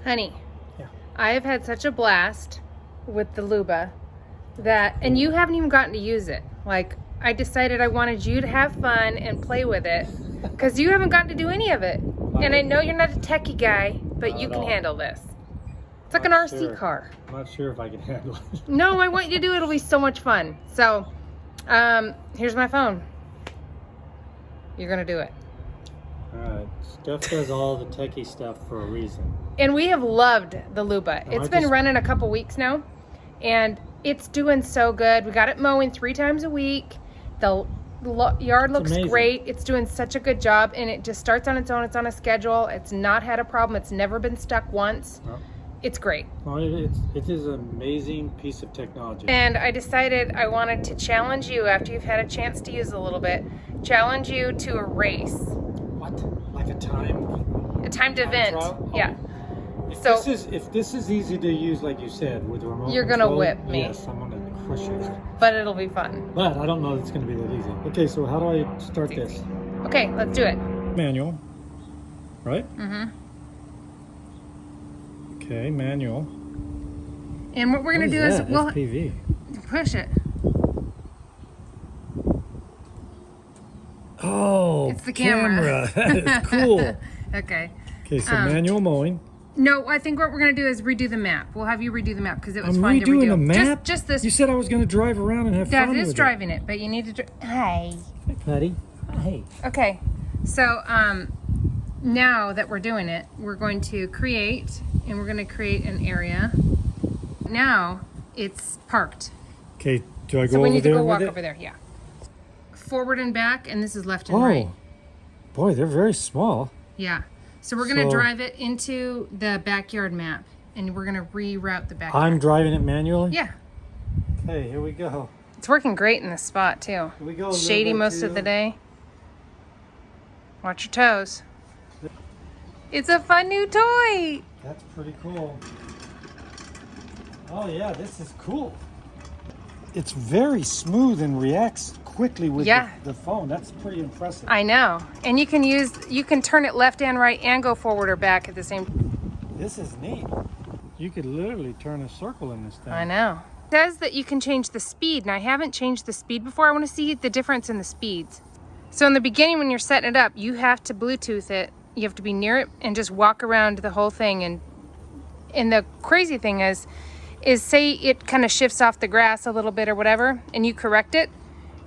Honey, Yeah. I have had such a blast with the Luba that, and you haven't even gotten to use it. Like, I decided I wanted you to have fun and play with it because you haven't gotten to do any of it. And I know you're not a techie guy, but Not you at can all. handle this. It's like an Not RC sure. car. I'm not sure if I can handle it. No, I want you to do it. It'll be so much fun. So, here's my phone. You're going to do it. Alright, Steph does all the techie stuff for a reason. And we have loved the Luba. No, It's I been just- running a couple weeks now, and it's doing so good. We got it mowing 3 times a week. The yard looks amazing. great. It's doing such a good job, and it just starts on its own. It's on a schedule. It's not had a problem. It's never been stuck once. No. It's great. Well, it is an amazing piece of technology. And I decided I wanted to challenge you after you've had a chance to use it a little bit. Challenge you to a race, What? Like a time? a timed event. trial? Oh. Yeah. If So- this is easy to use, like you said, with the remote You're gonna control, whip me. Yes, I'm gonna crush you. But it'll be fun. But I don't know if it's gonna be that easy. Okay, so how do I start this? Okay, let's do it. Manual, right? Mm-hmm. Okay, manual. And what we're gonna do is we'll FPV. push it. Oh, It's the camera. That is cool. Okay. Okay, so manual mowing. No, I think what we're gonna do is redo the map. We'll have you redo the map because it was I'm fun to redoing redo. a map. Just this. You said I was going to drive around and have That fun is with driving it, but you need to. Hi. it. Hi, Patty. Hi. Okay. So now that we're doing it, we're going to create, and we're going to create an area. Now it's parked. Okay, do I go So we over need to there go with walk it? over there. Yeah. Forward and back, and this is left and Oh, right. boy, they're very small. Yeah. So we're gonna So- drive it into the backyard map, and we're gonna reroute the backyard. I'm driving it manually? Yeah. Okay, here we go. It's working great in this spot too. Here we go. a little Shady bit most of too. the day. Watch your toes. It's a fun new toy. That's pretty cool. Oh yeah, this is cool. It's very smooth and reacts quickly with Yeah. the phone. That's pretty impressive. I know. And you can turn it left and right and go forward or back at the same time. This is neat. You could literally turn a circle in this thing. I know. It says that you can change the speed, and I haven't changed the speed before. I want to see the difference in the speeds. So in the beginning when you're setting it up, you have to Bluetooth it. You have to be near it and just walk around the whole thing. And the crazy thing is say it kind of shifts off the grass a little bit or whatever, and you correct it,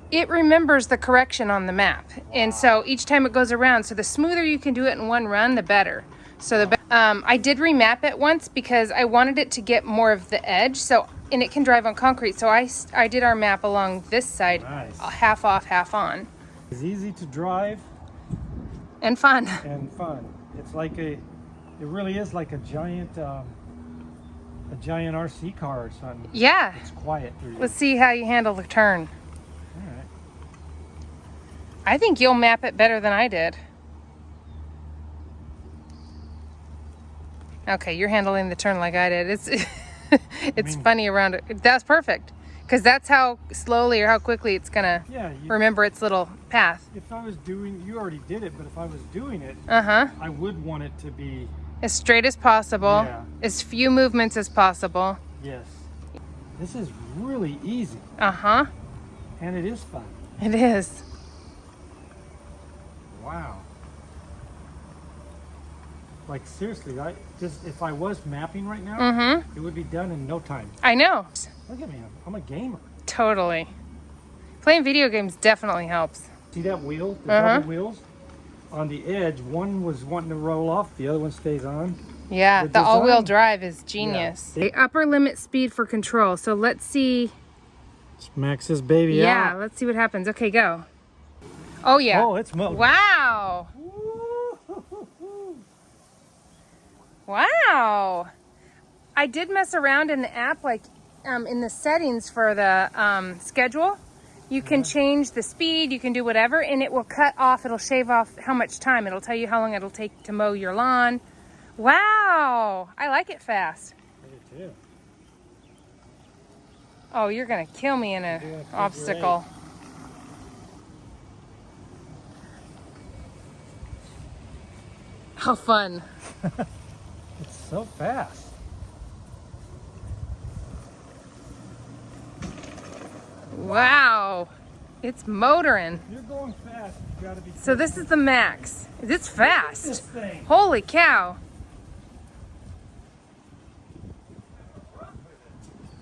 it remembers the correction on the map. And so each time it goes around, so the smoother you can do it in one run, the better. So I did remap it once because I wanted it to get more of the edge, and it can drive on concrete. So I did our map along this side, Nice. half off, half on, It's easy to drive and fun. and fun. It's like it really is like a giant RC car or something. Yeah. It's quiet. Let's see how you handle the turn. All right. I think you'll map it better than I did. Okay, you're handling the turn like I did. It's funny around it. That's perfect. Because that's how slowly or how quickly it's gonna remember its little path. If I was doing, you already did it, but if I was doing it, Uh-huh. I would want it to be, As straight as possible. Yeah. As few movements as possible. yes. This is really easy, Uh-huh. and it is fun. It is. Wow. Like seriously, if I was mapping right now, Mm-hmm. it would be done in no time. I know. Look at me, I'm a gamer. Totally. Playing video games definitely helps. See that wheel, the Uh-huh. double wheels? On the edge, one was wanting to roll off, the other one stays on. Yeah, The the all-wheel design- drive is genius. The upper limit speed for control. So let's see. Max this baby Yeah, out. let's see what happens. Okay, go. Oh, yeah. Oh, it's moving. Wow. Wow. I did mess around in the app, like in the settings for the schedule. You can change the speed, you can do whatever, and it will cut off, it'll shave off how much time. It'll tell you how long it'll take to mow your lawn. Wow. I like it fast. I do too. Oh, you're going to kill me in an figure obstacle. How fun. It's so fast. Wow. It's motoring. You're going fast. You gotta be. So this is the max. It's This fast. thing. Holy cow.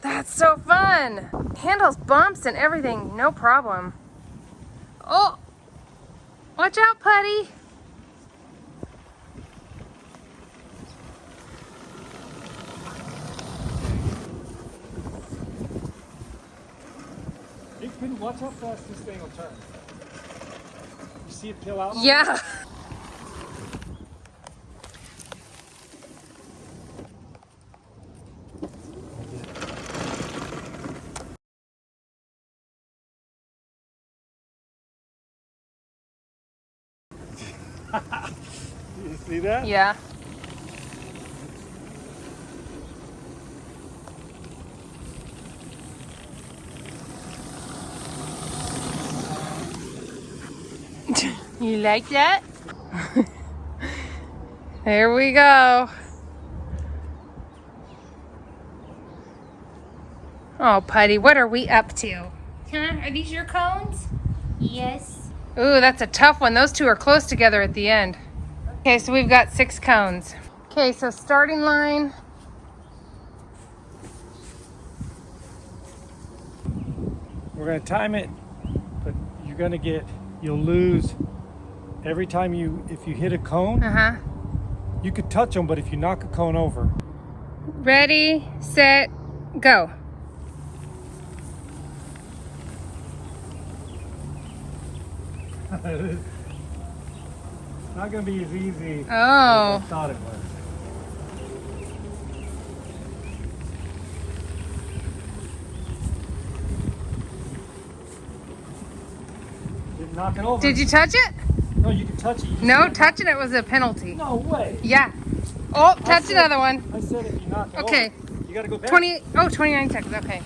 That's so fun. Handles bumps and everything, no problem. Oh, watch out, Putty. Watch how fast this thing will turn. You see it peel out? Yeah. You see that? Yeah. You like that? There we go. Oh, Putty, what are we up to? Huh? Are these your cones? Yes. Ooh, that's a tough one. Those two are close together at the end. Okay, so we've got 6 cones. Okay, so starting line. We're gonna time it, but you'll lose every time if you hit a cone. Uh-huh. You could touch them, but if you knock a cone over. Ready, set, go. It's not gonna be as easy as I Oh. thought it was. Didn't knock it over. Did you touch it? No, you can touch it. You No, said- touching it was a penalty. No way. Yeah. Oh, touch said- another one. I said if you knock it Okay. over, you gotta go back. 29 seconds, okay. Okay,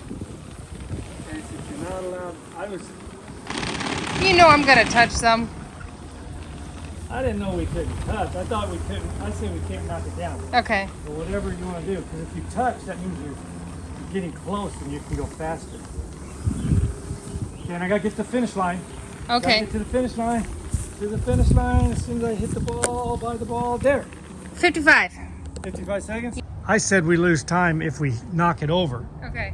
since you're not allowed, You know I'm gonna touch some. I didn't know we couldn't touch. I thought we couldn't. I said we can't knock it down. Okay. Or whatever you want to do, because if you touch, that means you're getting close and you can go faster. Okay, and I gotta get to the finish line. Gotta Okay. get to the finish line. To the finish line as soon as I hit the ball, by the ball. There. 55. 55 seconds. I said we lose time if we knock it over. Okay.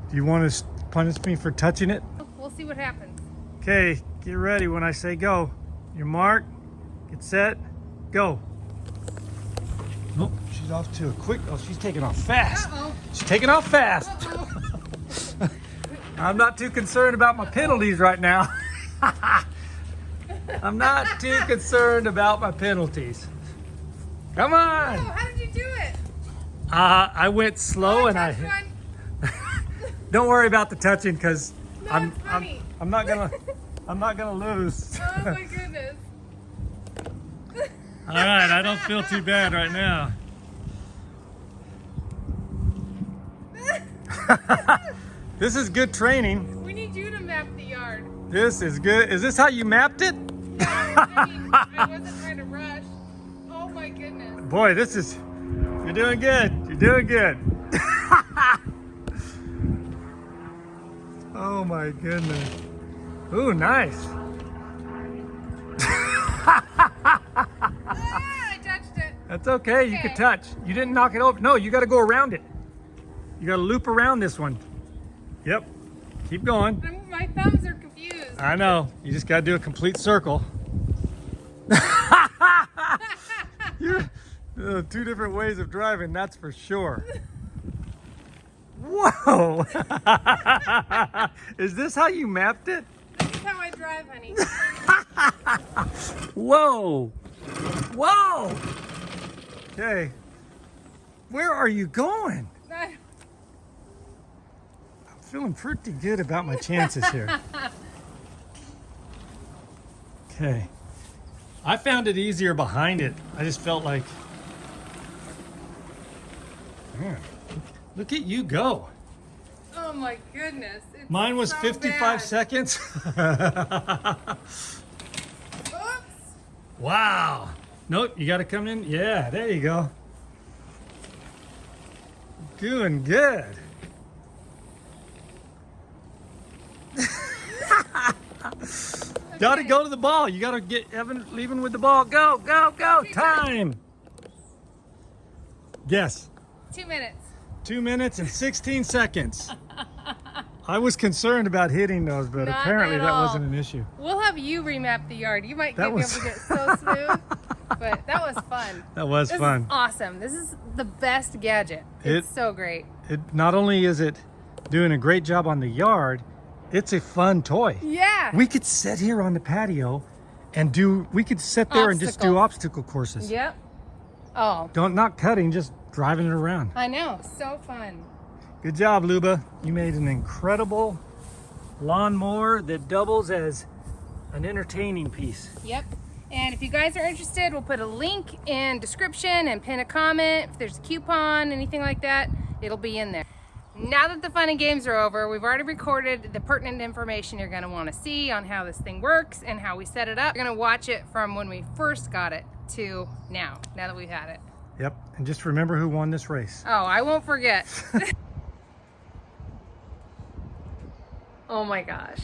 Do you want to punish me for touching it? We'll see what happens. Okay, get ready when I say go. Your mark, get set, go. Nope, she's off to a quick. Oh, she's taking off fast. Uh-oh. She's taking off fast. Uh-oh. I'm not too concerned about my penalties right now. I'm not too concerned about my penalties. Come on. Oh, how did you do it? I went slow Oh, and touched one. don't worry about the touching because No, I'm it's funny. I'm not gonna lose. Oh my goodness. All right, I don't feel too bad right now. This is good training. We need you to map the yard. This is good. Is this how you mapped it? I wasn't trying to rush. Oh my goodness. Boy, you're doing good. You're doing good. Oh my goodness. Ooh, nice. I touched it. That's okay. You Okay. could touch. You didn't knock it over. No, you got to go around it. You got to loop around this one. Yep. Keep going. My thumbs are confused. I know. You just got to do a complete circle. You're, two different ways of driving, that's for sure. Whoa! Is this how you mapped it? This is how I drive, honey. Whoa! Whoa! Okay. Where are you going? I'm feeling pretty good about my chances here. Okay. I found it easier behind it. I just felt like... Man, look at you go. Oh my goodness. It's Mine was so 55 bad. seconds. Oops. Wow. Nope, you got to come in. Yeah, there you go. Doing good. Gotta go to the ball. You gotta get Evan leaving with the ball. Go, go, go. Time. Guess. 2 minutes. 2 minutes and 16 seconds. I was concerned about hitting those, but Not apparently at that all. wasn't an issue. We'll have you remap the yard. You might That be able was- to get so smooth, but that was fun. That was This fun. is awesome. This is the best gadget. It's It- so great. It not only is it doing a great job on the yard, it's a fun toy. Yeah. We could sit here on the patio and we could sit there and just do obstacle courses. Yep. Oh, Not cutting, just driving it around. I know. So fun. Good job, Luba. You made an incredible lawnmower that doubles as an entertaining piece. Yep. And if you guys are interested, we'll put a link in description and pin a comment. If there's a coupon, anything like that, it'll be in there. Now that the fun and games are over, we've already recorded the pertinent information you're gonna wanna see on how this thing works and how we set it up. You're gonna watch it from when we first got it to now that we've had it. Yep, and just remember who won this race. Oh, I won't forget. Oh my gosh.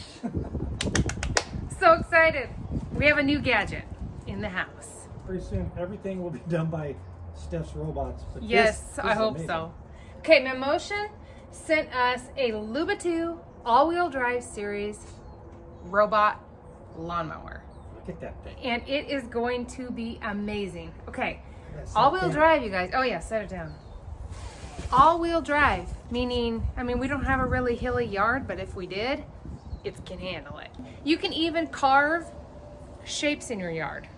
So excited. We have a new gadget in the house. Pretty soon, everything will be done by Steph's robots. But Yes, I hope so. Okay, Memotion sent us a Luba 2 all-wheel drive series robot lawnmower. Look at that thing. And it is going to be amazing. Okay, Yes, all-wheel okay. drive, you guys. Oh yeah, set it down. All-wheel drive, meaning, I mean, we don't have a really hilly yard, but if we did, it can handle it. You can even carve shapes in your yard.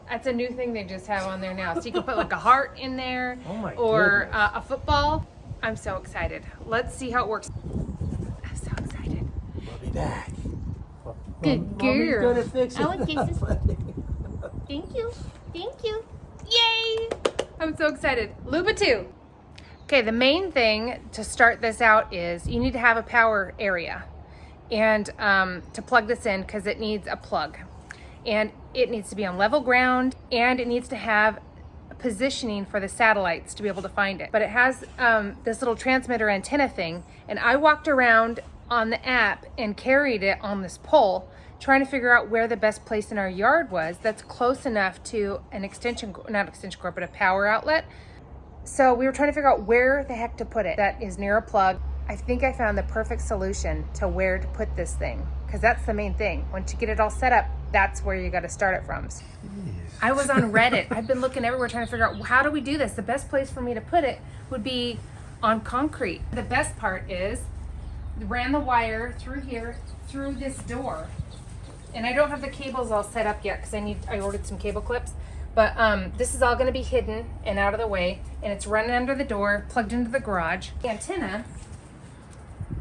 That's a new thing they just have on there now. So you can put like a heart in there, Oh my or goodness. a football. I'm so excited. Let's see how it works. I'm so excited. We'll be back. Good Mommy's girl. gonna fix it. I like kisses. Thank you. Thank you. Yay! I'm so excited. Luba 2. Okay, the main thing to start this out is you need to have a power area and to plug this in because it needs a plug. And it needs to be on level ground and it needs to have positioning for the satellites to be able to find it. But it has this little transmitter antenna thing, and I walked around on the app and carried it on this pole trying to figure out where the best place in our yard was that's close enough to an not extension cord, but a power outlet. So we were trying to figure out where the heck to put it that is near a plug. I think I found the perfect solution to where to put this thing, because that's the main thing. Once you get it all set up, that's where you got to start it from. I was on Reddit. I've been looking everywhere trying to figure out how do we do this. The best place for me to put it would be on concrete. The best part is ran the wire through here, through this door. And I don't have the cables all set up yet because I ordered some cable clips. But this is all going to be hidden and out of the way. And it's running under the door, plugged into the garage. The antenna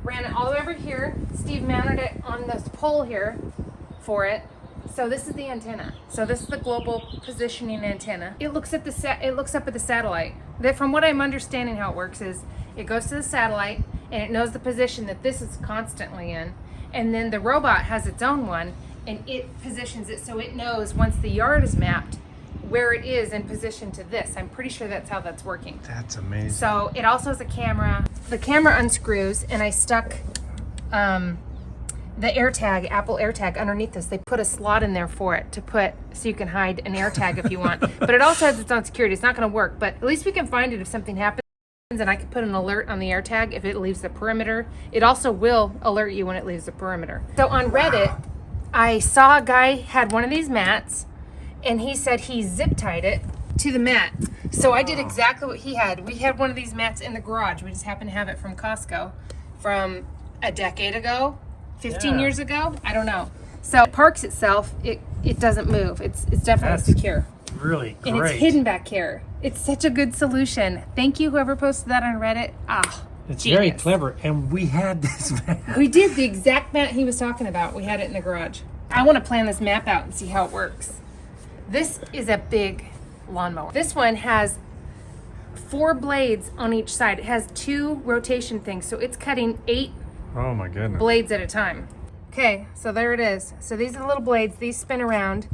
ran it all the way over here. Steve mounted it on this pole here for it. So this is the antenna. So this is the global positioning antenna. It looks at it looks up at the satellite. That, from what I'm understanding, how it works is it goes to the satellite and it knows the position that this is constantly in, and then the robot has its own one and it positions it so it knows once the yard is mapped where it is in position to this. I'm pretty sure that's how that's working. That's amazing. So it also has a camera. The camera unscrews, and I stuck the AirTag, Apple AirTag, underneath this. They put a slot in there for it to put, so you can hide an AirTag if you want. But it also has its own security. It's not going to work, but at least we can find it if something happens, and I can put an alert on the AirTag if it leaves the perimeter. It also will alert you when it leaves the perimeter. So on Reddit, I saw a guy had one of these mats, and he said he zip tied it to the mat. So I did exactly what he had. We had one of these mats in the garage. We just happened to have it from Costco from a decade ago, 15 Yeah. years ago. I don't know. So it parks itself. It doesn't move. It's definitely That's secure. Really great. And it's hidden back here. It's such a good solution. Thank you, whoever posted that on Reddit. It's genius. very clever. And we had this map. We did the exact mat he was talking about. We had it in the garage. I want to plan this map out and see how it works. This is a big lawnmower. This one has 4 blades on each side. It has 2 rotation things, so it's cutting 8 Oh my goodness. blades at a time. Okay, so there it is. So these are the little blades. These spin around,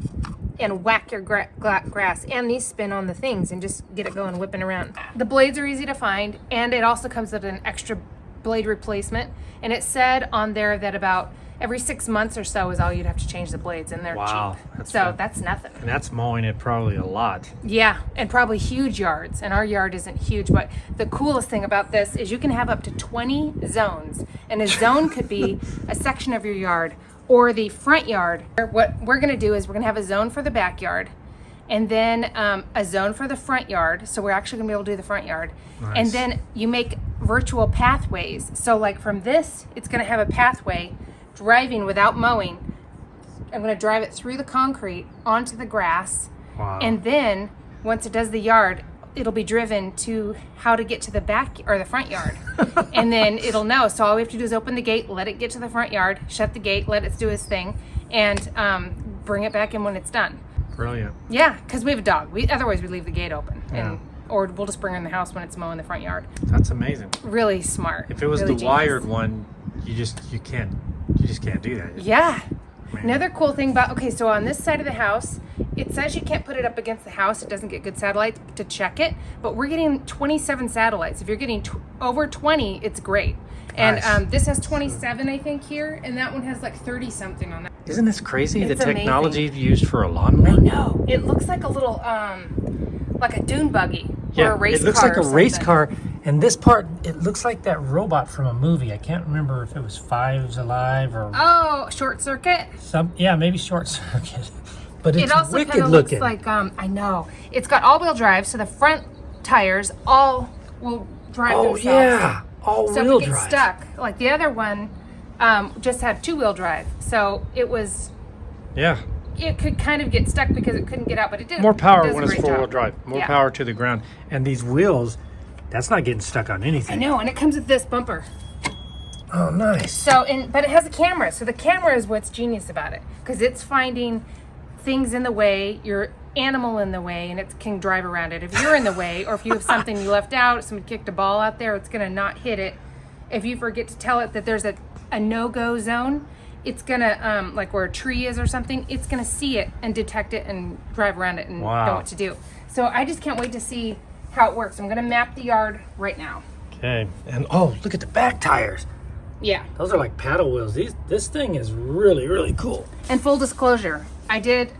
and whack your grass, and these spin on the things and just get it going, whipping around. The blades are easy to find, and it also comes with an extra blade replacement, and it said on there that about every 6 months or so is all you'd have to change the blades, and they're cheap. That's nothing. And that's mowing it probably a lot. Yeah, and probably huge yards, and our yard isn't huge, but the coolest thing about this is you can have up to 20 zones, and a zone could be a section of your yard or the front yard. What we're gonna do is we're gonna have a zone for the backyard, and then a zone for the front yard. So we're actually gonna be able to do the front yard. Nice. And then you make virtual pathways. So like from this, it's gonna have a pathway driving without mowing. I'm gonna drive it through the concrete onto the grass. Wow. And then once it does the yard, it'll be driven to how to get to the back or the front yard. And then it'll know. So all we have to do is open the gate, let it get to the front yard, shut the gate, let it do its thing, and bring it back in when it's done. Brilliant. Yeah, because we have a dog. Otherwise we leave the gate open, or we'll just bring her in the house when it's mowing the front yard. That's amazing. Really smart. If it was really the genius. wired one, you just can't do that. Yeah. Another cool thing about, okay, so on this side of the house, it says you can't put it up against the house. It doesn't get good satellites to check it, but we're getting 27 satellites. If you're getting over 20, it's great. And Nice. This has 27, I think, here, and that one has like 30 something on that. Isn't this crazy? It's the technology used for a lawnmower? I know. It looks like a little, like a dune buggy or a race car. It looks like or a race something. car, and this part, it looks like that robot from a movie. I can't remember if it was Fives Alive or Oh, Short Circuit. maybe Short Circuit. But it's It also wicked kind of looking. looks like, I know. It's got all-wheel drive, so the front tires all will drive oh themselves. yeah, all So wheel if it gets drive. stuck, like the other one just had two-wheel drive. So it could kind of get stuck because it couldn't get out, but it did. More power It does a when it's great four-wheel job. drive. More Yeah. power to the ground. And these wheels, that's not getting stuck on I anything. know, and it comes with this bumper. Oh, nice. So, but it has a camera. So the camera is what's genius about it, because it's finding things in the way, your animal in the way, and it can drive around it. If you're in the way, or if you have something you left out, someone kicked a ball out there, it's gonna not hit it. If you forget to tell it that there's a no-go zone, it's gonna, like where a tree is or something, it's gonna see it and detect it and drive around it and Wow. know what to do. So I just can't wait to see how it works. I'm gonna map the yard right now. Okay. And oh, look at the back tires. Yeah. Those are like paddle wheels. This thing is really, really cool. And full disclosure, I did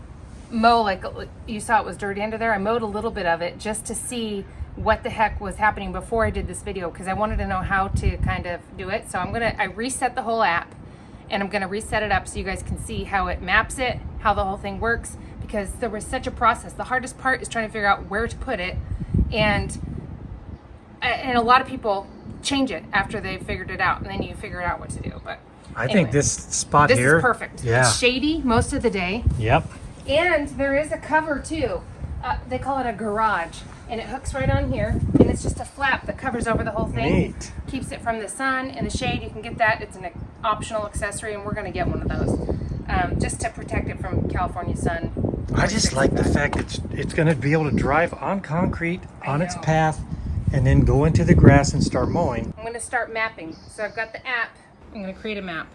mow, like you saw it was dirty under there. I mowed a little bit of it just to see what the heck was happening before I did this video, because I wanted to know how to kind of do it. So I reset the whole app, and I'm gonna reset it up so you guys can see how it maps it, how the whole thing works, because there was such a process. The hardest part is trying to figure out where to put it, and a lot of people change it after they've figured it out, and then you figure out what to do. But I anyway, think this spot this here is perfect. Yeah. It's shady most of the day. Yep. And there is a cover too. They call it a garage, and it hooks right on here, and it's just a flap that covers over the whole thing. Neat. Keeps it from the sun and the shade. You can get that. It's an optional accessory, and we're going to get one of those just to protect it from California sun. I just like the fact that it's going to be able to drive on concrete on its know. path and then go into the grass and start mowing. I'm going to start mapping. So I've got the app. I'm going to create a map.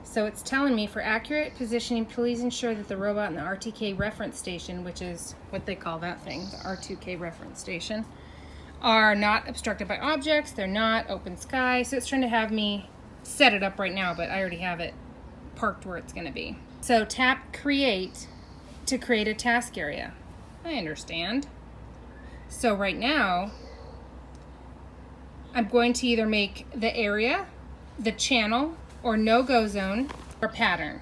So it's telling me, for accurate positioning, please ensure that the robot and the RTK reference station, which is what they call that thing, the R2K reference station, are not obstructed by objects. They're not open sky. So it's trying to have me set it up right now, but I already have it parked where it's going to be. So tap create to create a task area. I understand. So right now, I'm going to either make the area, the channel, or no-go zone, or pattern.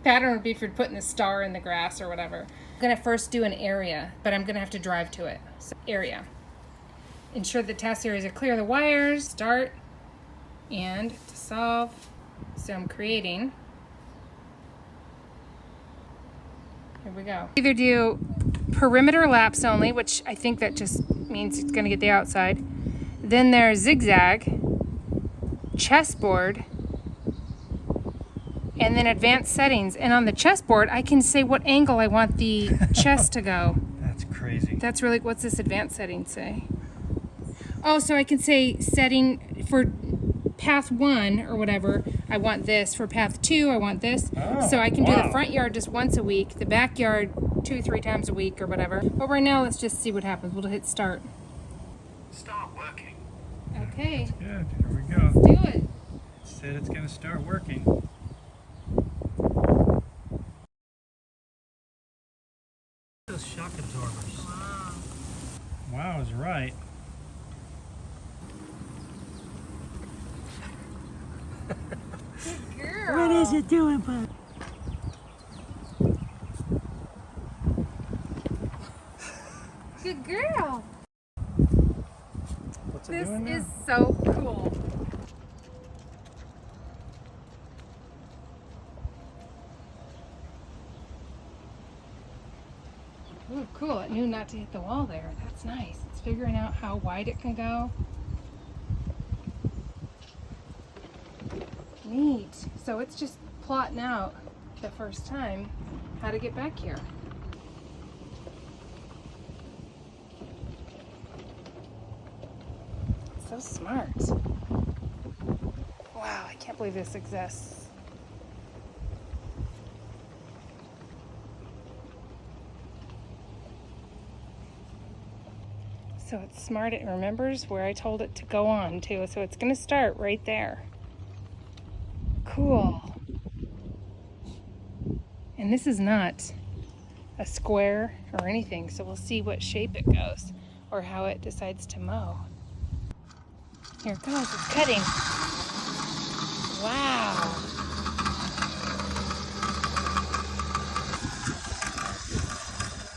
Pattern would be if you're putting the star in the grass or whatever. I'm gonna first do an area, but I'm gonna have to drive to it. So area. Ensure the task areas are clear of the wires. Start, and to solve. So I'm creating. Here we go. Either do perimeter laps only, which I think that just means it's gonna get the outside. Then there's zigzag, chessboard, and then advanced settings. And on the chessboard, I can say what angle I want the chess to go. That's crazy. That's really, what's this advanced setting say? Oh, so I can say setting for path 1 or whatever, I want this. For path 2, I want this. Oh, so I can do wow. the front yard just once a week, the backyard 2-3 times a week or whatever. But right now, let's just see what happens. We'll hit start. Start working. Okay, Good. Here we go. let's do it. It said it's going to start working. Those shock absorbers. Wow, I was right. Girl. What is it doing, bud? Good girl. What's it This doing now? is so cool. Ooh, cool. It knew not to hit the wall there. That's nice. It's figuring out how wide it can go. Neat. So it's just plotting out the first time how to get back here. So smart. Wow, I can't believe this exists. So it's smart, it remembers where I told it to go on to, so it's gonna start right there. Cool. And this is not a square or anything, so we'll see what shape it goes or how it decides to mow. Here it goes, it's cutting. Wow.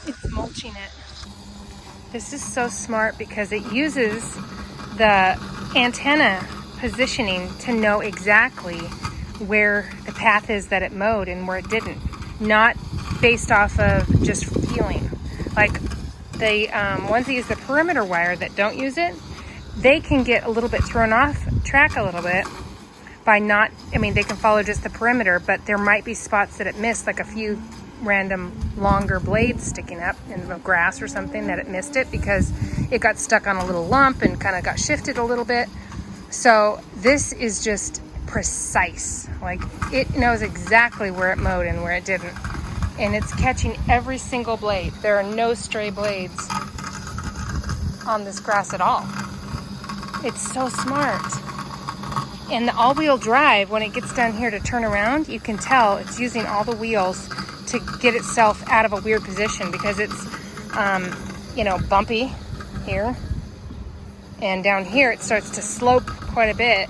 It's mulching it. This is so smart because it uses the antenna positioning to know exactly where the path is that it mowed and where it didn't. Not based off of just feeling. Like the ones that use the perimeter wire that don't use it, they can get a little bit thrown off track a little bit by not, I mean, they can follow just the perimeter, but there might be spots that it missed, like a few random longer blades sticking up in the grass or something that it missed it because it got stuck on a little lump and kind of got shifted a little bit. So this is just precise. Like it knows exactly where it mowed and where it didn't. And it's catching every single blade. There are no stray blades on this grass at all. It's so smart. And the all-wheel drive, when it gets down here to turn around, you can tell it's using all the wheels to get itself out of a weird position because it's, you know, bumpy here. And down here it starts to slope quite a bit.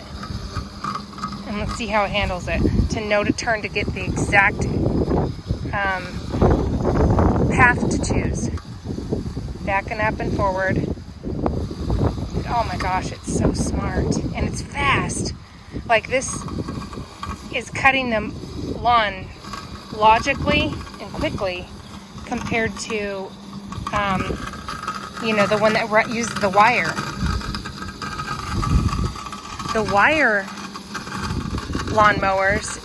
And let's see how it handles it. To know to turn to get the exact path to choose. Backing up and forward. Oh my gosh, it's so smart. And it's fast. Like this is cutting the lawn logically and quickly compared to, you know, the one that uses the wire. The wire lawnmowers,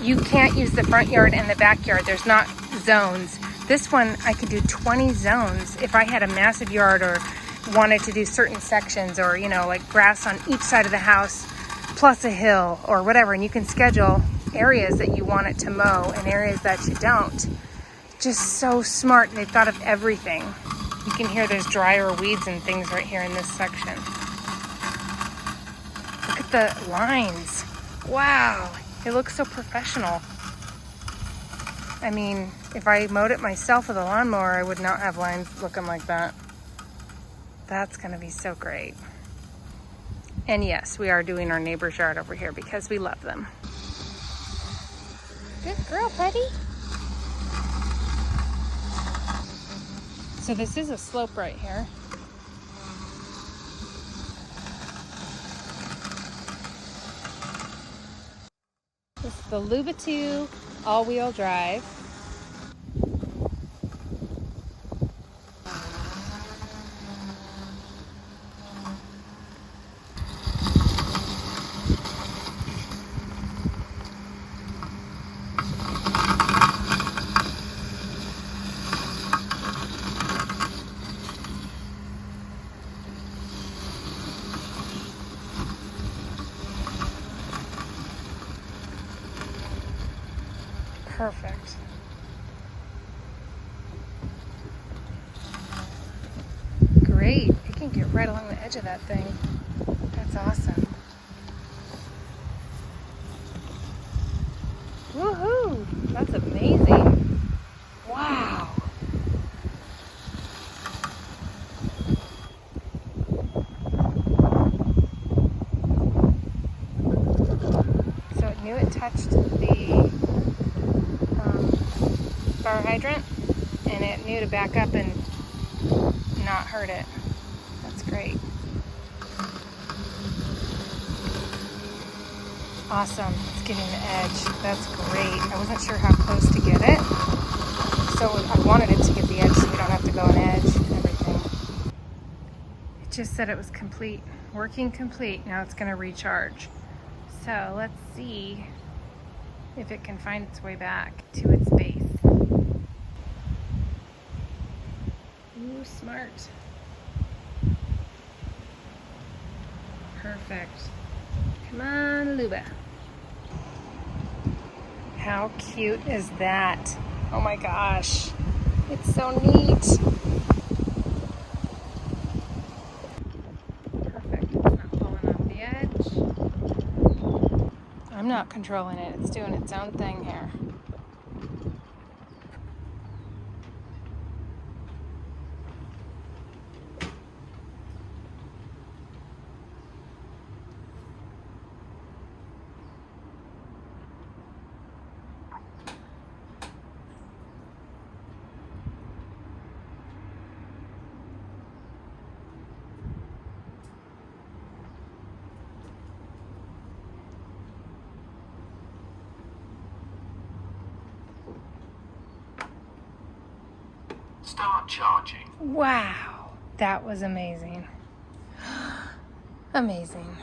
you can't use the front yard and the backyard. There's not zones. This one, I could do 20 zones if I had a massive yard or wanted to do certain sections or, you know, like grass on each side of the house plus a hill or whatever. And you can schedule areas that you want it to mow and areas that you don't. Just so smart. They've thought of everything. You can hear there's drier weeds and things right here in this section. Look at the lines. Wow, it looks so professional. I mean, if I mowed it myself with a lawnmower, I would not have lines looking like that. That's gonna be so great. And yes, we are doing our neighbor's yard over here because we love them. Good girl, Petty. So this is a slope right here. This is the Luba2 all-wheel drive. Perfect. Great. You can get right along the edge of that thing. That's awesome. Woohoo! That's amazing. Wow. So it knew it touched the fire hydrant, and it knew to back up and not hurt it. That's great. Awesome. It's getting the edge. That's great. I wasn't sure how close to get it, so I wanted it to get the edge so we don't have to go on edge and everything. It just said it was complete. Working complete. Now it's going to recharge. So let's see if it can find its way back to its base. Ooh, smart. Perfect. Come on, Luba. How cute is that? Oh my gosh. It's so neat. Perfect. It's not falling off the edge. I'm not controlling it. It's doing its own thing here. Start charging. Wow, that was amazing. Amazing.